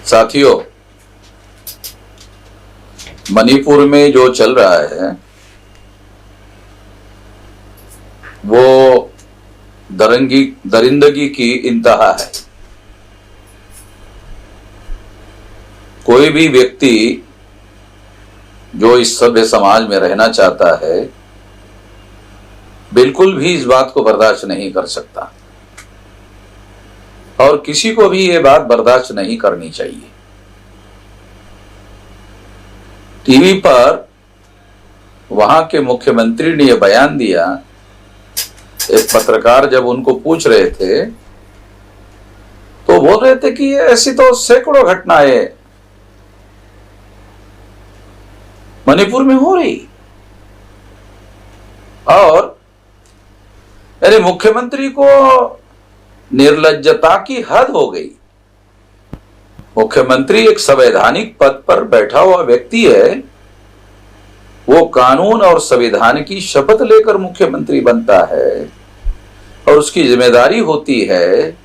साथियों, मणिपुर में जो चल रहा है वो दरिंदगी की इंतहा है। कोई भी व्यक्ति जो इस सभ्य समाज में रहना चाहता है बिल्कुल भी इस बात को बर्दाश्त नहीं कर सकता और किसी को भी ये बात बर्दाश्त नहीं करनी चाहिए। टीवी पर वहां के मुख्यमंत्री ने यह बयान दिया। एक पत्रकार जब उनको पूछ रहे थे तो बोल रहे थे कि ऐसी तो सैकड़ों घटनाएं मणिपुर में हो रही और अरे मुख्यमंत्री को निर्लज्जता की हद हो गई। मुख्यमंत्री एक संवैधानिक पद पर बैठा हुआ व्यक्ति है, वो कानून और संविधान की शपथ लेकर मुख्यमंत्री बनता है और उसकी जिम्मेदारी होती है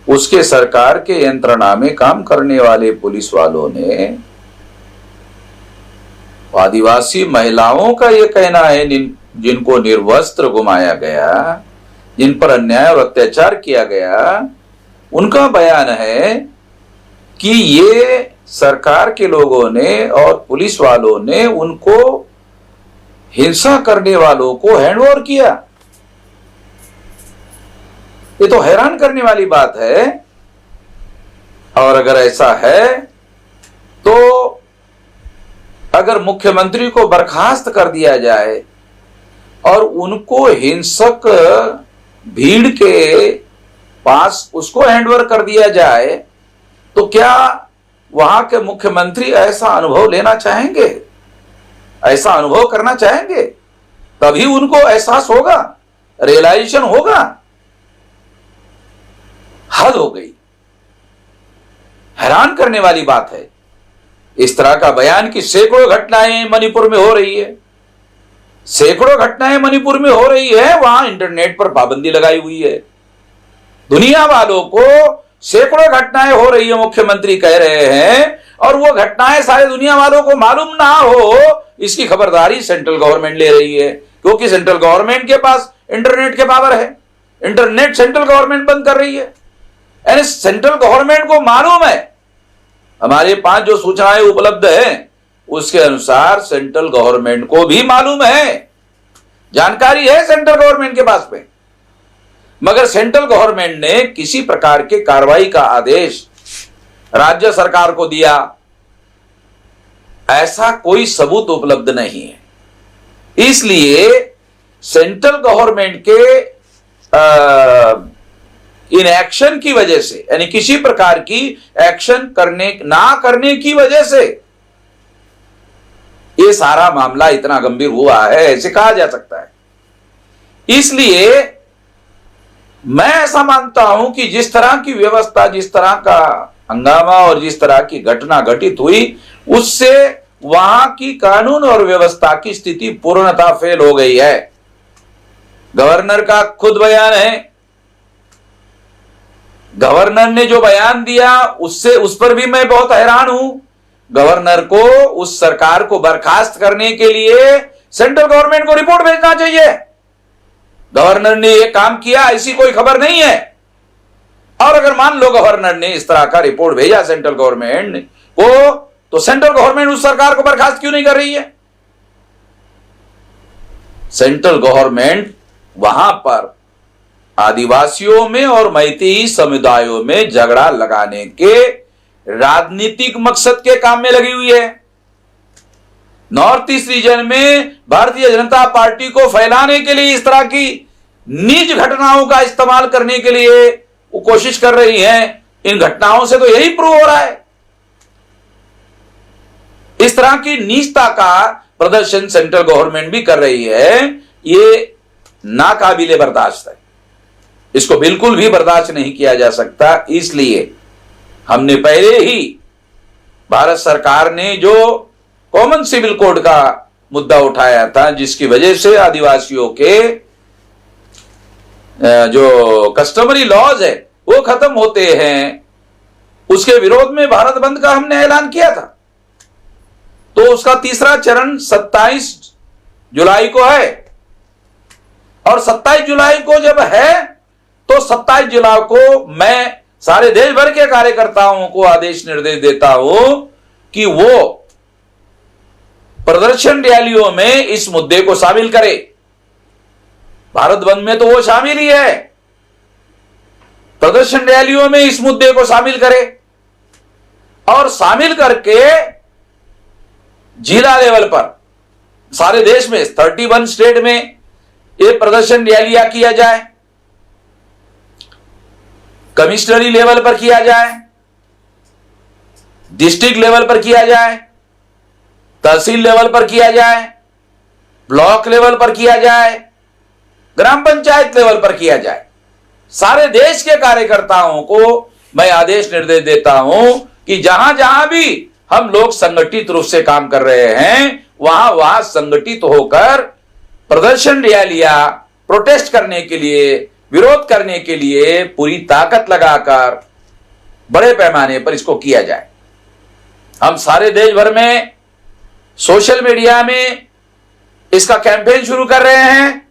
उसके सरकार के यंत्रणा में काम करने वाले पुलिस वालों ने आदिवासी महिलाओं का यह कहना है जिनको निर्वस्त्र घुमाया गया, जिन पर अन्याय और अत्याचार किया गया, उनका बयान है कि ये सरकार के लोगों ने और पुलिस वालों ने उनको हिंसा करने वालों को हैंडओवर किया। ये तो हैरान करने वाली बात है। और अगर ऐसा है तो अगर मुख्यमंत्री को बर्खास्त कर दिया जाए और उनको हिंसक भीड़ के पास उसको हैंडओवर कर दिया जाए तो क्या वहां के मुख्यमंत्री ऐसा अनुभव लेना चाहेंगे, ऐसा अनुभव करना चाहेंगे? तभी उनको एहसास होगा, रियलाइजेशन होगा। हद हो गई, हैरान करने वाली बात है। इस तरह का बयान की सैकड़ों घटनाएं मणिपुर में हो रही है, सैकड़ों घटनाएं मणिपुर में हो रही है। वहां इंटरनेट पर पाबंदी लगाई हुई है। दुनिया वालों को सैकड़ों घटनाएं हो रही है, मुख्यमंत्री कह रहे हैं, और वो घटनाएं सारे दुनिया वालों को मालूम ना हो इसकी खबरदारी सेंट्रल गवर्नमेंट ले रही है, क्योंकि सेंट्रल गवर्नमेंट के पास इंटरनेट के पावर है। इंटरनेट सेंट्रल गवर्नमेंट बंद कर रही है। यानी सेंट्रल गवर्नमेंट को मालूम है, हमारे पास जो सूचनाएं उपलब्ध है उसके अनुसार सेंट्रल गवर्नमेंट को भी मालूम है, जानकारी है सेंट्रल गवर्नमेंट के पास में। मगर सेंट्रल गवर्नमेंट ने किसी प्रकार के कार्रवाई का आदेश राज्य सरकार को दिया, ऐसा कोई सबूत उपलब्ध नहीं है। इसलिए सेंट्रल गवर्नमेंट के इन एक्शन की वजह से, यानी किसी प्रकार की एक्शन ना करने की वजह से ये सारा मामला इतना गंभीर हुआ है, ऐसे कहा जा सकता है। इसलिए मैं ऐसा मानता हूं कि जिस तरह की व्यवस्था, जिस तरह का हंगामा और जिस तरह की घटना घटित हुई, उससे वहां की कानून और व्यवस्था की स्थिति पूर्णतः फेल हो गई है। गवर्नर का खुद बयान है, गवर्नर ने जो बयान दिया उस पर भी मैं बहुत हैरान हूं। गवर्नर को उस सरकार को बर्खास्त करने के लिए सेंट्रल गवर्नमेंट को रिपोर्ट भेजना चाहिए। गवर्नर ने यह काम किया ऐसी कोई खबर नहीं है। और अगर मान लो गवर्नर ने इस तरह का रिपोर्ट भेजा सेंट्रल गवर्नमेंट को, तो सेंट्रल गवर्नमेंट उस सरकार को बर्खास्त क्यों नहीं कर रही है? सेंट्रल गवर्नमेंट वहां पर आदिवासियों में और मैतेई समुदायों में झगड़ा लगाने के राजनीतिक मकसद के काम में लगी हुई है। नॉर्थ ईस्ट रीजन में भारतीय जनता पार्टी को फैलाने के लिए इस तरह की नीच घटनाओं का इस्तेमाल करने के लिए वो कोशिश कर रही है। इन घटनाओं से तो यही प्रूव हो रहा है। इस तरह की नीचता का प्रदर्शन सेंट्रल गवर्नमेंट भी कर रही है, ये नाकाबिले बर्दाश्त है। इसको बिल्कुल भी बर्दाश्त नहीं किया जा सकता। इसलिए हमने पहले ही भारत सरकार ने जो कॉमन सिविल कोड का मुद्दा उठाया था, जिसकी वजह से आदिवासियों के जो कस्टमरी लॉज है वो खत्म होते हैं, उसके विरोध में भारत बंद का हमने ऐलान किया था। तो उसका तीसरा चरण 27 जुलाई को है, और 27 जुलाई को जब है तो 27 जुलाई को मैं सारे देश भर के कार्यकर्ताओं को आदेश निर्देश देता हूं कि वो प्रदर्शन रैलियों में इस मुद्दे को शामिल करे। भारत बंद में तो वो शामिल ही है, प्रदर्शन रैलियों में इस मुद्दे को शामिल करे, और शामिल करके जिला लेवल पर सारे देश में 31 स्टेट में ये प्रदर्शन रैलियां किया जाए, कमिश्नरी लेवल पर किया जाए, डिस्ट्रिक्ट लेवल पर किया जाए, तहसील लेवल पर किया जाए, ब्लॉक लेवल पर किया जाए, ग्राम पंचायत लेवल पर किया जाए। सारे देश के कार्यकर्ताओं को मैं आदेश निर्देश देता हूं कि जहां जहां भी हम लोग संगठित रूप से काम कर रहे हैं, वहां वहां संगठित होकर प्रदर्शन रैलियां प्रोटेस्ट करने के लिए, विरोध करने के लिए पूरी ताकत लगाकर बड़े पैमाने पर इसको किया जाए। हम सारे देश भर में सोशल मीडिया में इसका कैंपेन शुरू कर रहे हैं,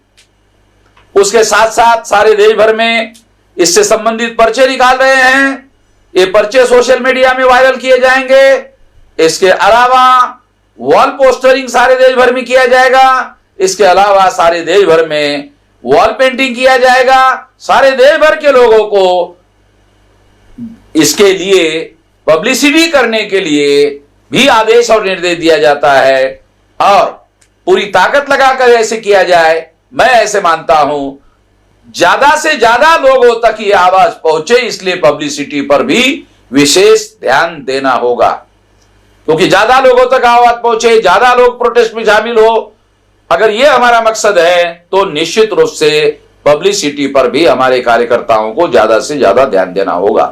उसके साथ साथ सारे देश भर में इससे संबंधित पर्चे निकाल रहे हैं। ये पर्चे सोशल मीडिया में वायरल किए जाएंगे। इसके अलावा वॉल पोस्टरिंग सारे देश भर में किया जाएगा। इसके अलावा सारे देश भर में वॉल पेंटिंग किया जाएगा। सारे देश भर के लोगों को इसके लिए पब्लिसिटी करने के लिए भी आदेश और निर्देश दिया जाता है, और पूरी ताकत लगाकर ऐसे किया जाए। मैं ऐसे मानता हूं ज्यादा से ज्यादा लोगों तक ये आवाज पहुंचे, इसलिए पब्लिसिटी पर भी विशेष ध्यान देना होगा, क्योंकि ज्यादा लोगों तक आवाज पहुंचे, ज्यादा लोग प्रोटेस्ट में शामिल हो। अगर ये हमारा मकसद है तो निश्चित रूप से पब्लिसिटी पर भी हमारे कार्यकर्ताओं को ज्यादा से ज्यादा ध्यान देना होगा।